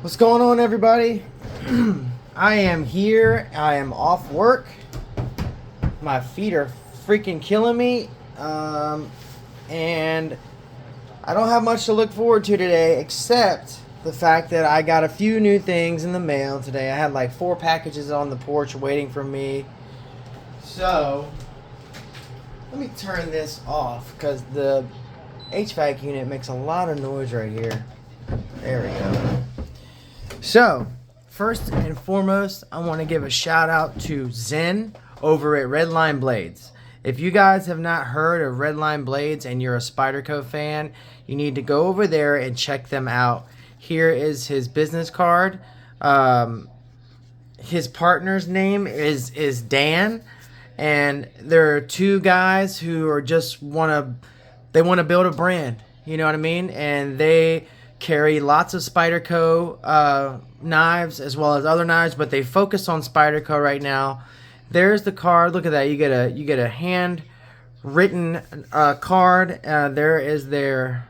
What's going on, everybody? I am here. I am off work. My feet are freaking killing me. And I don't have much to look forward to today except the fact that I got a few new things in the mail today. I had like 4 packages on the porch waiting for me. So, let me turn this off because the HVAC unit makes a lot of noise right here. There we go. So, first and foremost, I want to give a shout out to Zen over at Redline Blades. If you guys have not heard of Redline Blades and you're a Spyderco fan, you need to go over there and check them out. Here is his business card. His partner's name is Dan, and there are 2 guys who are just want to build a brand. You know what I mean? And they carry lots of Spyderco knives as well as other knives, but they focus on Spyderco right now. There's the card. Look at that. You get a hand written card. There is their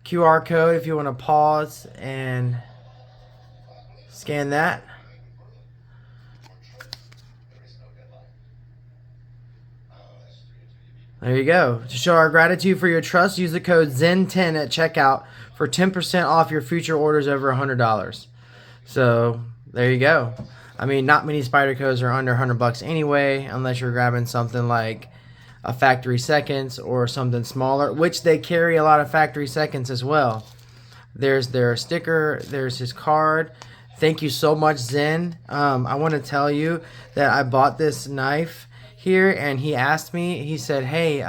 QR code if you want to pause and scan that. There you go. To show our gratitude for your trust, use the code ZEN10 at checkout for 10% off your future orders over $100. So, there you go. I mean, not many Spydercos are under $100 anyway, unless you're grabbing something like a Factory Seconds or something smaller, which they carry a lot of Factory Seconds as well. There's their sticker, there's his card. Thank you so much, Zen. I want to tell you that I bought this knife here, and he asked me, he said, hey,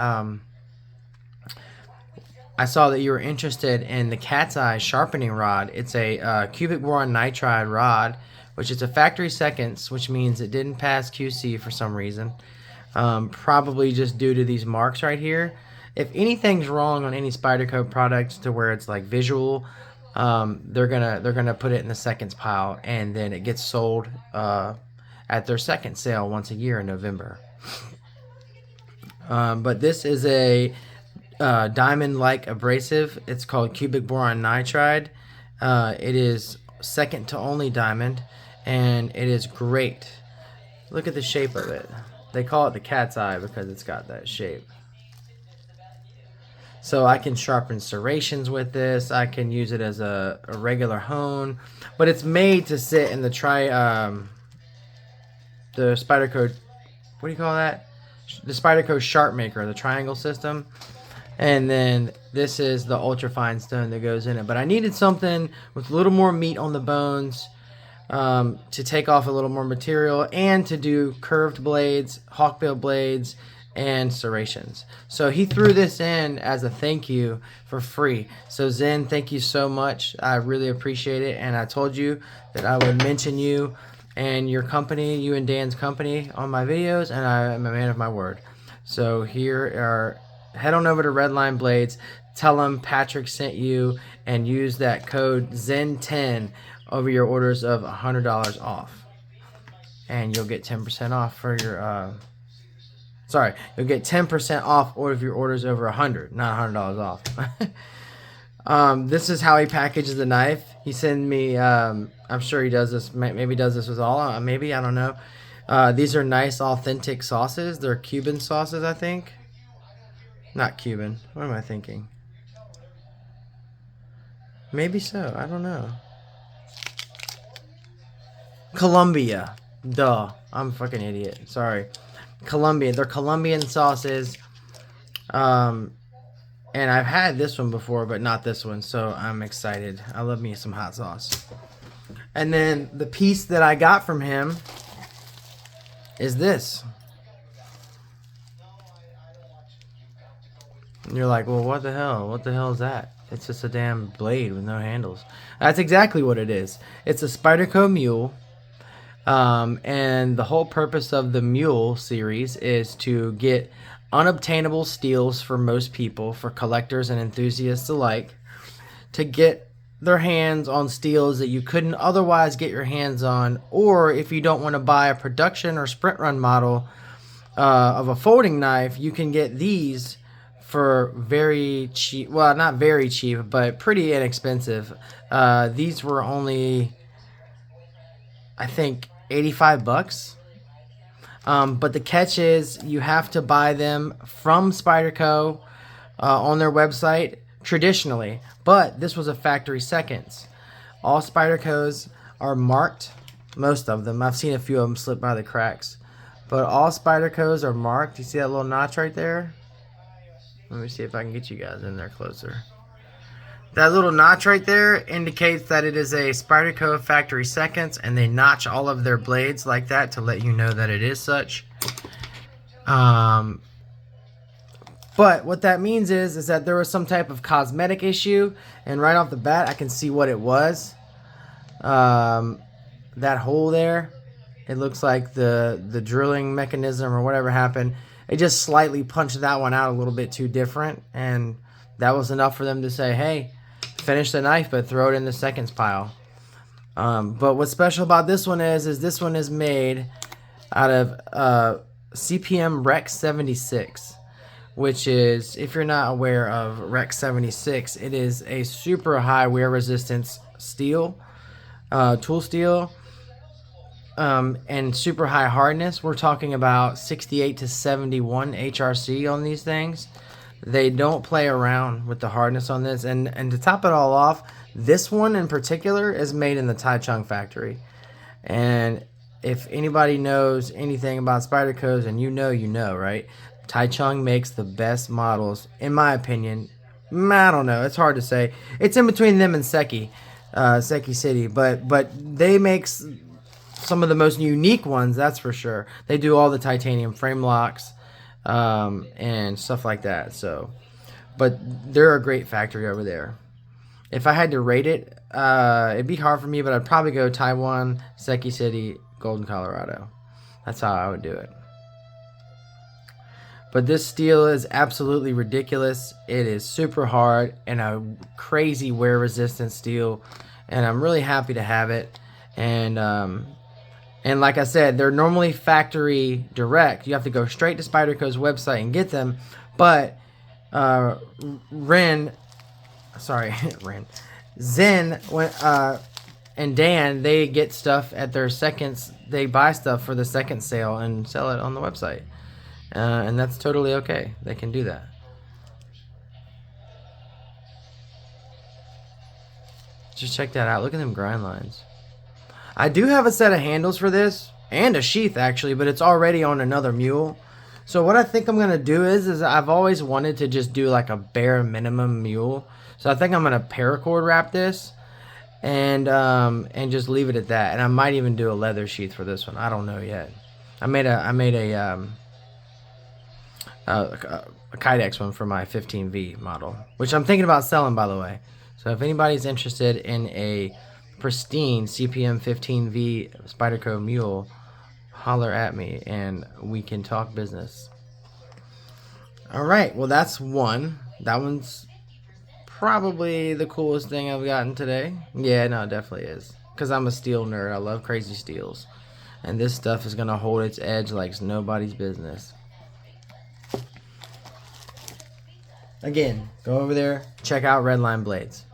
I saw that you were interested in the cat's eye sharpening rod. It's a cubic boron nitride rod, which is a Factory Seconds, which means it didn't pass QC for some reason. Probably just due to these marks right here. If anything's wrong on any Spyderco products to where it's like visual, they're gonna put it in the seconds pile, and then it gets sold at their second sale once a year in November. But this is a diamond-like abrasive. It's called cubic boron nitride. It is second to only diamond, and it is great. Look at the shape of it. They call it the cat's eye because it's got that shape. So I can sharpen serrations with this. I can use it as a regular hone, but it's made to sit in the Spyderco. What do you call that? The Spyderco Sharp Maker, the triangle system. And then this is the ultra fine stone that goes in it. But I needed something with a little more meat on the bones to take off a little more material and to do curved blades, hawkbill blades, and serrations. So he threw this in as a thank you for free. So Zen, thank you so much. I really appreciate it. And I told you that I would mention you and your company, you and Dan's company, on my videos, and I am a man of my word. So head on over to Redline Blades, tell them Patrick sent you, and use that code ZEN10 over your orders of $100 off. And you'll get 10% off for your, you'll get 10% off of your orders over 100, not $100 off. This is how he packages the knife. He sent me, I'm sure he does this, maybe does this with all, maybe, I don't know. These are nice, authentic sauces. They're Cuban sauces, I think. Not Cuban. What am I thinking? Maybe so. I don't know. Colombia. Duh. I'm a fucking idiot. Sorry. Colombia. They're Colombian sauces. And I've had this one before, but not this one. So I'm excited. I love me some hot sauce. And then the piece that I got from him is this. And you're like, well, what the hell? What the hell is that? It's just a damn blade with no handles. That's exactly what it is. It's a Spyderco mule. And the whole purpose of the mule series is to get unobtainable steals for most people, for collectors and enthusiasts alike, to get their hands on steals that you couldn't otherwise get your hands on, or if you don't want to buy a production or sprint run model of a folding knife, you can get these for very cheap. Well, not very cheap, but pretty inexpensive. These were only, I think, 85 bucks. But the catch is you have to buy them from Spyderco on their website traditionally. But this was a factory seconds. All Spydercos are marked. Most of them. I've seen a few of them slip by the cracks. But all Spydercos are marked. You see that little notch right there? Let me see if I can get you guys in there closer. That little notch right there indicates that it is a Spyderco factory seconds, and they notch all of their blades like that to let you know that it is such. But what that means is that there was some type of cosmetic issue, and right off the bat I can see what it was. That hole there, it looks like the drilling mechanism or whatever happened. It just slightly punched that one out a little bit too different, and that was enough for them to say, hey, finish the knife but throw it in the seconds pile. But what's special about this one is this one is made out of CPM Rec 76, which is, if you're not aware of Rec 76, it is a super high wear resistance steel, tool steel. And super high hardness. We're talking about 68 to 71 HRC on these things. They don't play around with the hardness on this. And to top it all off, this one in particular is made in the Taichung factory. And if anybody knows anything about Spydercos, and you know, right? Taichung makes the best models, in my opinion. I don't know. It's hard to say. It's in between them and Seki City. But they make some of the most unique ones, that's for sure. They do all the titanium frame locks and stuff like that. So, but they're a great factory over there. If I had to rate it, it'd be hard for me, but I'd probably go Taiwan, Seki City, Golden, Colorado. That's how I would do it. But this steel is absolutely ridiculous. It is super hard and a crazy wear resistant steel, and I'm really happy to have it. And like I said, they're normally factory direct. You have to go straight to Spyderco's website and get them. But Zen and Dan, they get stuff at their seconds. They buy stuff for the second sale and sell it on the website. And that's totally okay. They can do that. Just check that out. Look at them grind lines. I do have a set of handles for this, and a sheath actually, but it's already on another mule. So what I think I'm going to do is I've always wanted to just do like a bare minimum mule. So I think I'm going to paracord wrap this and just leave it at that. And I might even do a leather sheath for this one. I don't know yet. I made a Kydex one for my 15V model, which I'm thinking about selling, by the way. So if anybody's interested in a pristine CPM 15V Spyderco mule, holler at me and we can talk business. Alright, well that's one. That one's probably the coolest thing I've gotten today. Yeah, no, it definitely is. Because I'm a steel nerd. I love crazy steels. And this stuff is going to hold its edge like it's nobody's business. Again, go over there, check out Redline Blades.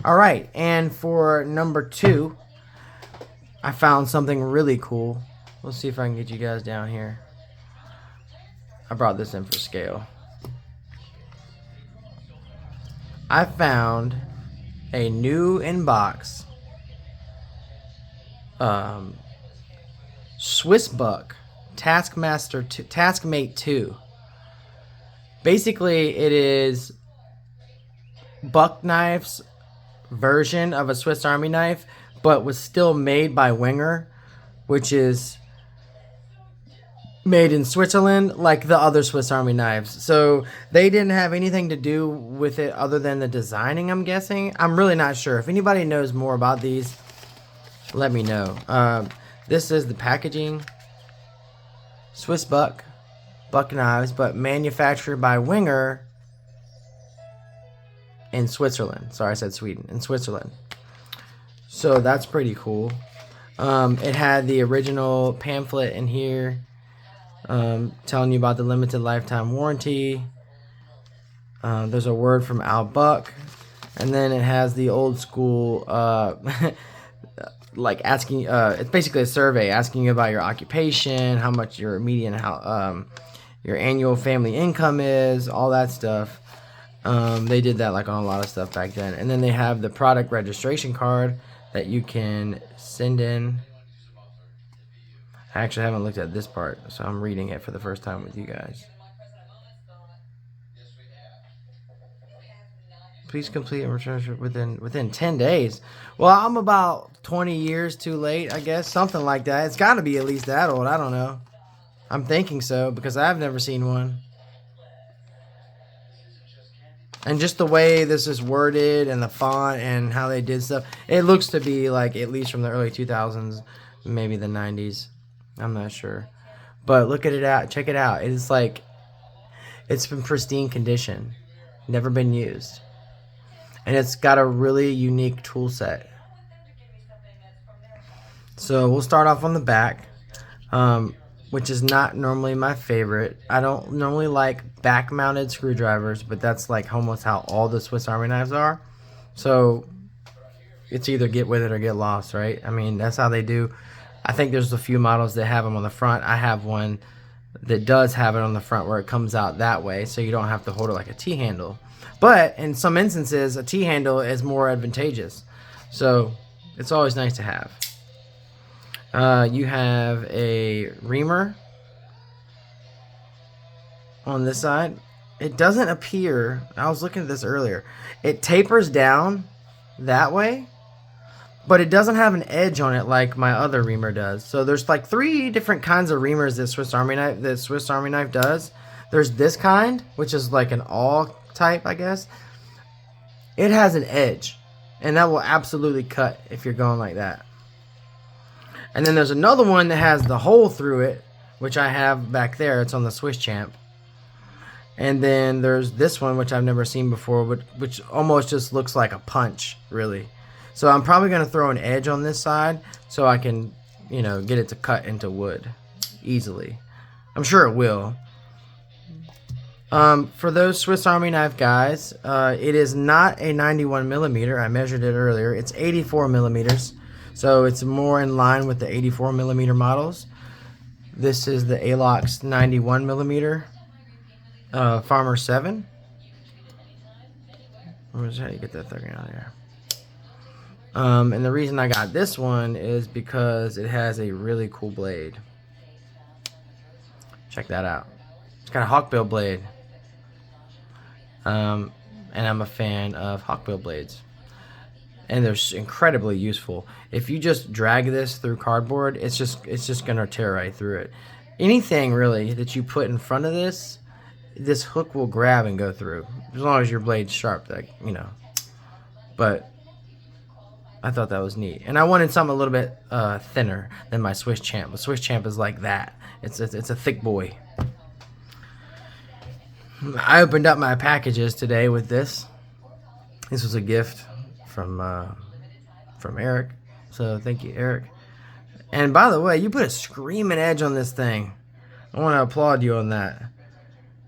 Alright, and for number 2, I found something really cool. Let's see if I can get you guys down here. I brought this in for scale. I found a new in-box Swiss Buck Taskmate 2. Basically, it is buck knives version of a Swiss Army knife, but was still made by Wenger, which is made in Switzerland like the other Swiss Army knives. So they didn't have anything to do with it other than the designing, I'm guessing. I'm really not sure. If anybody knows more about these, let me know. This is the packaging. Swiss buck knives, but manufactured by Wenger in Switzerland. Sorry, I said Sweden. In Switzerland. So that's pretty cool. It had the original pamphlet in here telling you about the limited lifetime warranty. There's a word from Al Buck, and then it has the old school, like asking. It's basically a survey asking you about your occupation, how much your median, your annual family income is, all that stuff. They did that like on a lot of stuff back then. And then they have the product registration card that you can send in. I actually haven't looked at this part, so I'm reading it for the first time with you guys. Please complete and return within 10 days. Well, I'm about 20 years too late, I guess. Something like that. It's got to be at least that old. I don't know. I'm thinking so because I've never seen one. And just the way this is worded and the font and how they did stuff, it looks to be like at least from the early 2000s, maybe the 90s. I'm not sure. But look at it out. Check it out. It's like, it's in pristine condition. Never been used. And it's got a really unique tool set. So we'll start off on the back, which is not normally my favorite. I don't normally like back-mounted screwdrivers, but that's like almost how all the Swiss Army knives are. So it's either get with it or get lost, right? I mean, that's how they do. I think there's a few models that have them on the front. I have one that does have it on the front where it comes out that way, so you don't have to hold it like a T-handle. But in some instances, a T-handle is more advantageous. So it's always nice to have. You have a reamer on this side. It doesn't appear, I was looking at this earlier, it tapers down that way, but it doesn't have an edge on it like my other reamer does. So there's like 3 different kinds of reamers that Swiss Army knife does. There's this kind, which is like an all type, I guess. It has an edge, and that will absolutely cut if you're going like that. And then there's another one that has the hole through it, which I have back there. It's on the Swiss Champ. And then there's this one, which I've never seen before, which almost just looks like a punch, really. So I'm probably going to throw an edge on this side so I can, you know, get it to cut into wood easily. I'm sure it will. For those Swiss Army knife guys, it is not a 91 millimeter. I measured it earlier. It's 84 millimeters. So it's more in line with the 84 millimeter models. This is the Alox 91 millimeter Farmer 7. Where's how you get that thing out of there? And the reason I got this one is because it has a really cool blade. Check that out. It's got a hawkbill blade. And I'm a fan of hawkbill blades. And they're incredibly useful. If you just drag this through cardboard, it's just gonna tear right through it. Anything really that you put in front of this hook will grab and go through, as long as your blade's sharp, like, you know. But I thought that was neat, and I wanted something a little bit thinner than my Swiss Champ. The Swiss Champ is like that. It's a thick boy. I opened up my packages today with this. This was a gift from Eric, so thank you, Eric. And by the way, you put a screaming edge on this thing. I want to applaud you on that.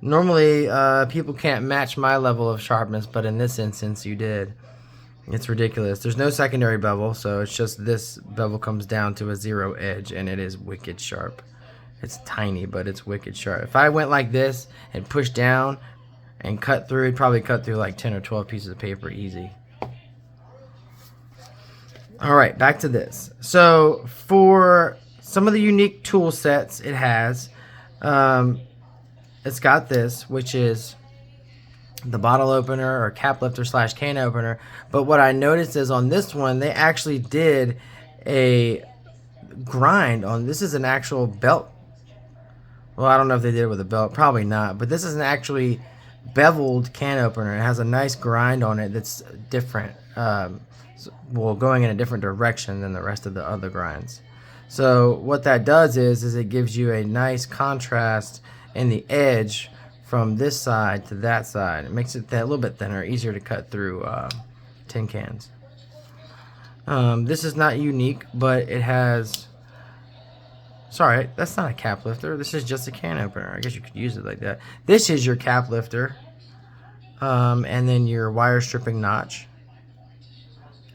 Normally, people can't match my level of sharpness, but in this instance, you did. It's ridiculous. There's no secondary bevel, so it's just this bevel comes down to a 0 edge, and it is wicked sharp. It's tiny, but it's wicked sharp. If I went like this and pushed down and cut through, it'd probably cut through like 10 or 12 pieces of paper easy. All right, back to this. So for some of the unique tool sets it has, it's got this, which is the bottle opener or cap lifter / can opener. But what I noticed is on this one, they actually did a grind on, this is an actual belt. Well, I don't know if they did it with a belt, probably not, but this is an actually beveled can opener. It has a nice grind on it that's different, well, going in a different direction than the rest of the other grinds. So what that does is it gives you a nice contrast in the edge from this side to that side. It makes it a little bit thinner, easier to cut through tin cans. This is not unique, but it has, sorry, that's not a cap lifter. This is just a can opener. I guess you could use it like that. This is your cap lifter. and then your wire stripping notch.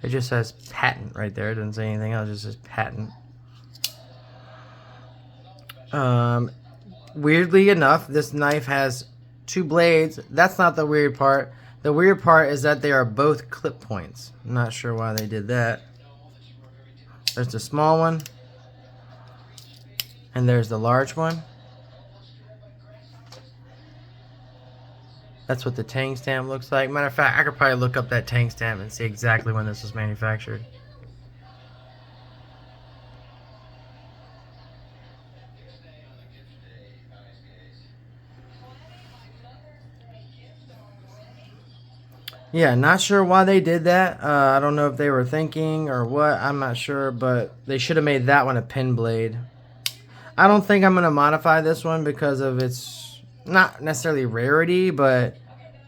It just says patent right there. It doesn't say anything else. It just says patent. Weirdly enough, this knife has 2 blades. That's not the weird part. The weird part is that they are both clip points. I'm not sure why they did that. There's the small one, and there's the large one. That's what the tang stamp looks like. Matter of fact, I could probably look up that tang stamp and see exactly when this was manufactured. Yeah, not sure why they did that. I don't know if they were thinking or what. I'm not sure, but they should have made that one a pin blade. I don't think I'm going to modify this one because of its, not necessarily rarity, but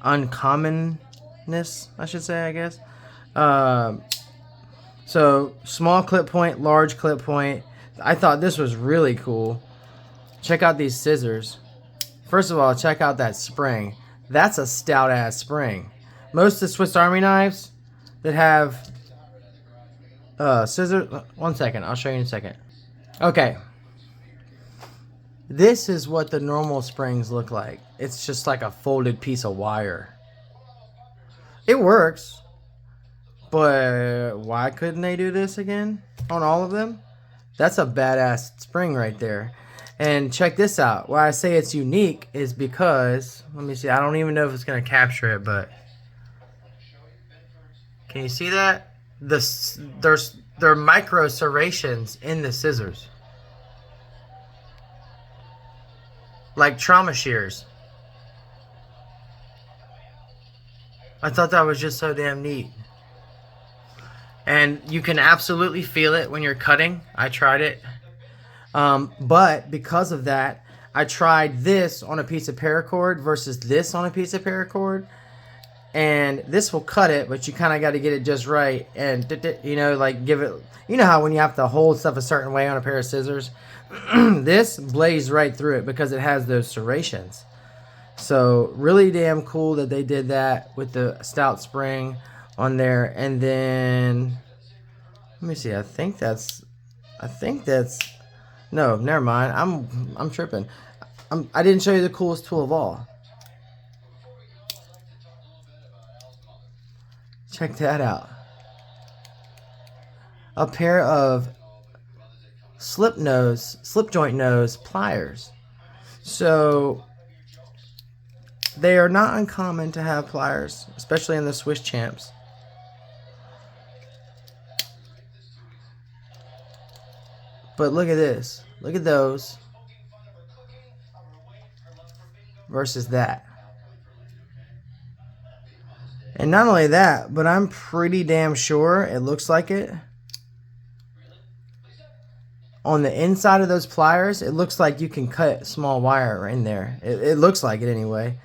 uncommonness, I should say, I guess. So, small clip point, large clip point. I thought this was really cool. Check out these scissors. First of all, check out that spring. That's a stout-ass spring. Most of the Swiss Army knives that have scissors... One second, I'll show you in a second. Okay. This is what the normal springs look like. It's just like a folded piece of wire. It works. But why couldn't they do this again on all of them? That's a badass spring right there. And check this out. Why I say it's unique is because... Let me see. I don't even know if it's going to capture it, but... Can you see that? There are micro serrations in the scissors. Like trauma shears. I thought that was just so damn neat. And you can absolutely feel it when you're cutting. I tried it. But because of that, I tried this on a piece of paracord versus this on a piece of paracord. And this will cut it, but you kind of got to get it just right. And, you know, like give it... You know how when you have to hold stuff a certain way on a pair of scissors? This blazed right through it because it has those serrations. So, really damn cool that they did that with the stout spring on there. And then... Let me see. I think that's... No, never mind. I'm tripping. I didn't show you the coolest tool of all. Check that out. A pair of slip joint nose pliers. So they are not uncommon to have pliers, especially in the Swiss champs. But look at this. Look at those versus that. And not only that, but I'm pretty damn sure it looks like it. On the inside of those pliers, it looks like you can cut small wire in there. It looks like it anyway.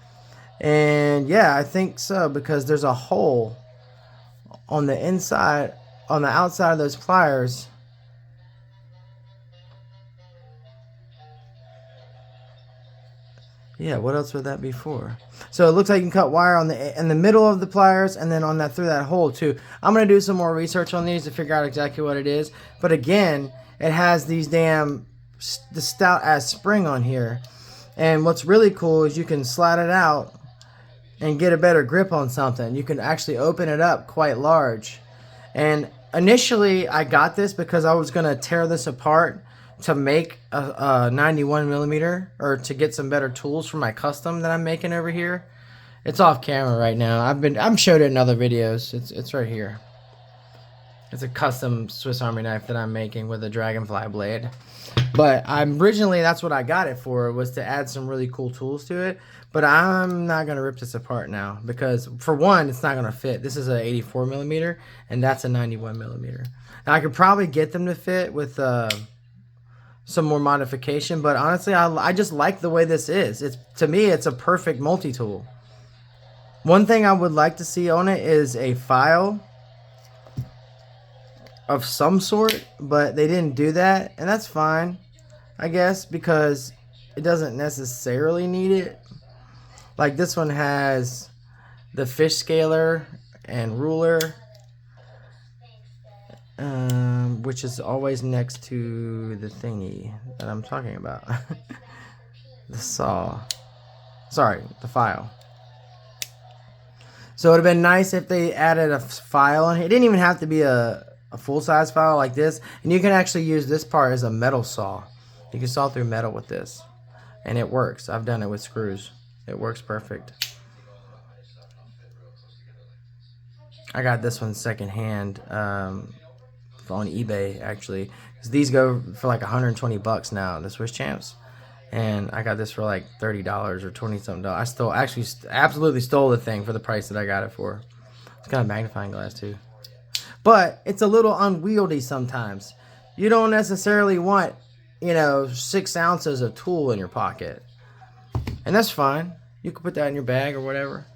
And yeah, I think so because there's a hole on the inside, on the outside of those pliers. Yeah, what else would that be for? So it looks like you can cut wire on in the middle of the pliers and then on that through that hole too. I'm going to do some more research on these to figure out exactly what it is. But again, it has these the stout ass spring on here. And what's really cool is you can slide it out and get a better grip on something. You can actually open it up quite large. And initially I got this because I was going to tear this apart to make a 91 millimeter or to get some better tools for my custom that I'm making over here. It's off camera right now. I've showed it in other videos. It's right here. It's a custom Swiss Army knife that I'm making with a dragonfly blade. But originally that's what I got it for, was to add some really cool tools to it. But I'm not going to rip this apart now because for one, it's not going to fit. This is a 84 millimeter and that's a 91 millimeter. Now I could probably get them to fit with some more modification, but honestly I just like the way this is. To me it's a perfect multi-tool. One thing I would like to see on it is a file of some sort, but they didn't do that, and that's fine I guess because it doesn't necessarily need it. Like this one has the fish scaler and ruler, which is always next to the thingy that I'm talking about. The saw. Sorry, the file. So it would have been nice if they added a file on here. It didn't even have to be a full-size file like this. And you can actually use this part as a metal saw. You can saw through metal with this. And it works. I've done it with screws. It works perfect. I got this one secondhand on eBay, actually. 'Cause these go for like 120 bucks now, the Swiss Champs. And I got this for like $30 or 20-something dollars. I absolutely stole the thing for the price that I got it for. It's got a magnifying glass too. But it's a little unwieldy sometimes. You don't necessarily want, 6 ounces of tool in your pocket. And that's fine. You can put that in your bag or whatever.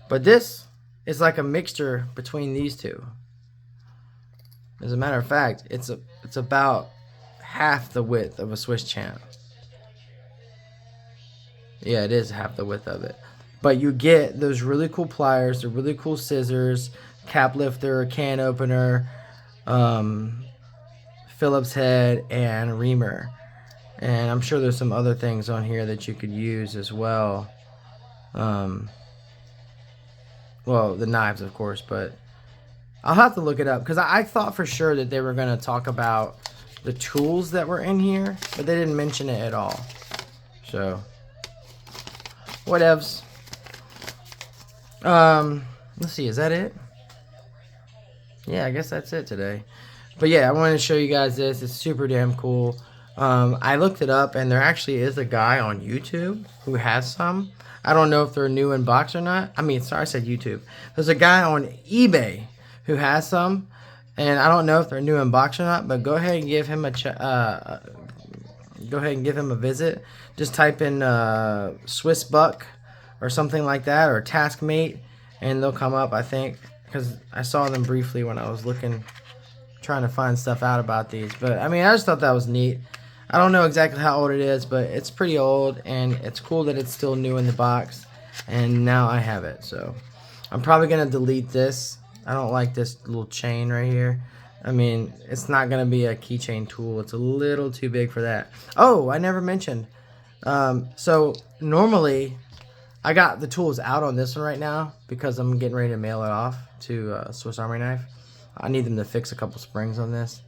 But this is like a mixture between these two. As a matter of fact, it's about half the width of a Swiss Champ. Yeah, it is half the width of it. But you get those really cool pliers, the really cool scissors, cap lifter, can opener, Phillips head, and reamer. And I'm sure there's some other things on here that you could use as well. Well, the knives, of course, but I'll have to look it up because I thought for sure that they were going to talk about the tools that were in here, but they didn't mention it at all. So, whatevs. Let's see, is that it? Yeah, I guess that's it today. But yeah, I wanted to show you guys this. It's super damn cool. I looked it up, and there actually is a guy on YouTube who has some. I don't know if they're new in box or not. I mean, sorry, I said YouTube. There's a guy on eBay who has some, and I don't know if they're new in box or not. But go ahead and give him a visit. Just type in Swiss Buck or something like that, or taskmate, and they'll come up. I think because I saw them briefly when I was trying to find stuff out about these. But I mean, I just thought that was neat. I don't know exactly how old it is, but it's pretty old, and it's cool that it's still new in the box, and now I have it. So I'm probably going to delete this. I don't like this little chain right here. I mean, it's not going to be a keychain tool. It's a little too big for that. Oh, I never mentioned. So normally, I got the tools out on this one right now because I'm getting ready to mail it off to Swiss Army Knife. I need them to fix a couple springs on this.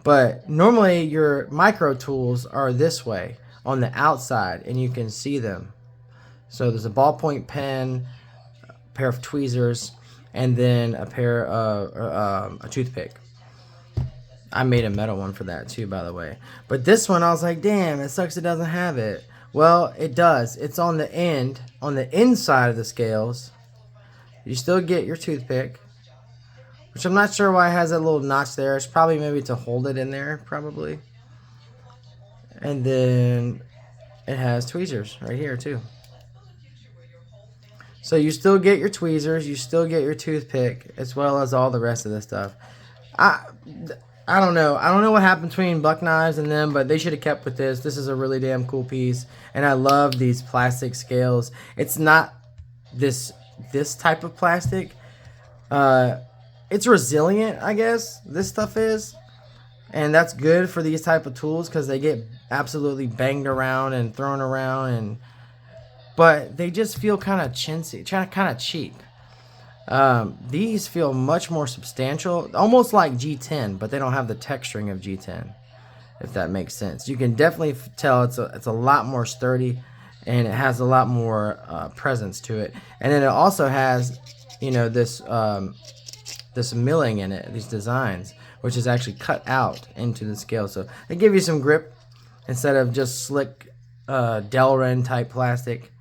But normally your micro tools are this way on the outside, and you can see them. So there's a ballpoint pen, a pair of tweezers, and then a pair of a toothpick. I made a metal one for that too, by the way. But this one, I was like, damn, it sucks it doesn't have it. Well, it does. It's on the end, on the inside of the scales. You still get your toothpick, which I'm not sure why it has that little notch there. It's probably maybe to hold it in there, probably. And then it has tweezers right here, too. So you still get your tweezers, you still get your toothpick, as well as all the rest of this stuff. I don't know. I don't know what happened between Buck Knives and them, but they should have kept with this. This is a really damn cool piece, and I love these plastic scales. It's not this type of plastic. It's resilient, I guess, this stuff is. And that's good for these type of tools because they get absolutely banged around and thrown around. But they just feel kind of chintzy, kind of cheap. These feel much more substantial, almost like G10, but they don't have the texturing of G10, if that makes sense. You can definitely tell it's a lot more sturdy, and it has a lot more presence to it. And then it also has, this milling in it, these designs, which is actually cut out into the scale. So they give you some grip instead of just slick Delrin type plastic.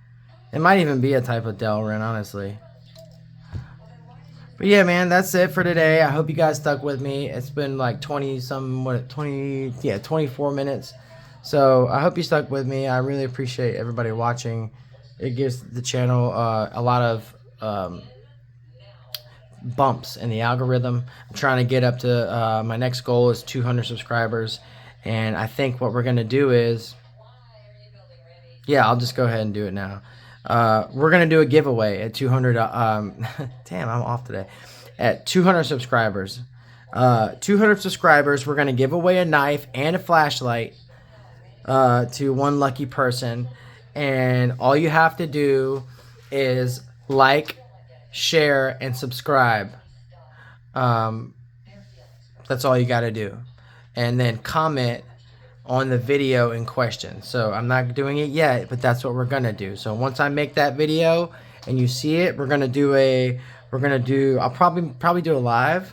It might even be a type of Delrin, honestly. But yeah, man, that's it for today. I hope you guys stuck with me. It's been like 24 minutes. So I hope you stuck with me. I really appreciate everybody watching. It gives the channel a lot of bumps in the algorithm. I'm trying to get up to my next goal is 200 subscribers, and I think what we're gonna do is, yeah, I'll just go ahead and do it now. we're gonna do a giveaway at 200. Damn, I'm off today. At 200 subscribers. 200 subscribers, we're gonna give away a knife and a flashlight to one lucky person, and all you have to do is like, share, and subscribe. That's all you got to do, and then comment on the video in question. So I'm not doing it yet, but that's what we're gonna do. So once I make that video and you see it, I'll probably do a live.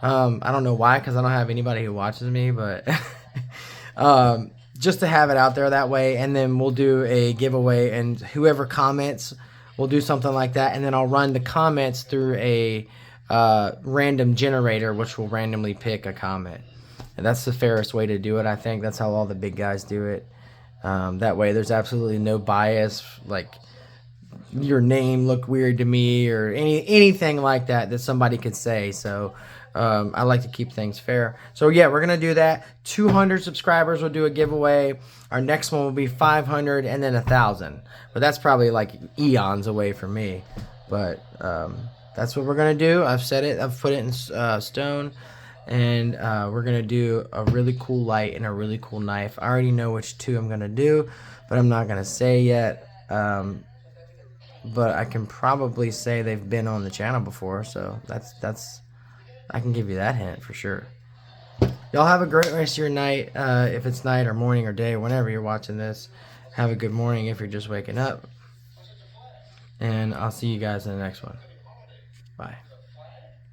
I don't know why, because I don't have anybody who watches me, but just to have it out there that way. And then we'll do a giveaway, and whoever comments, we'll do something like that. And then I'll run the comments through a random generator, which will randomly pick a comment. And that's the fairest way to do it, I think. That's how all the big guys do it. That way there's absolutely no bias, like your name looked weird to me or anything like that somebody could say. So I like to keep things fair. So yeah, we're gonna do that. 200 subscribers, we'll do a giveaway. Our next one will be 500 and then 1,000. But that's probably like eons away from me. But that's what we're gonna do. I've said it. I've put it in stone. And we're gonna do a really cool light and a really cool knife. I already know which two I'm gonna do, but I'm not gonna say yet. But I can probably say they've been on the channel before, so that's I can give you that hint for sure. Y'all have a great rest of your night, if it's night or morning or day, whenever you're watching this. Have a good morning if you're just waking up, and I'll see you guys in the next one. Bye.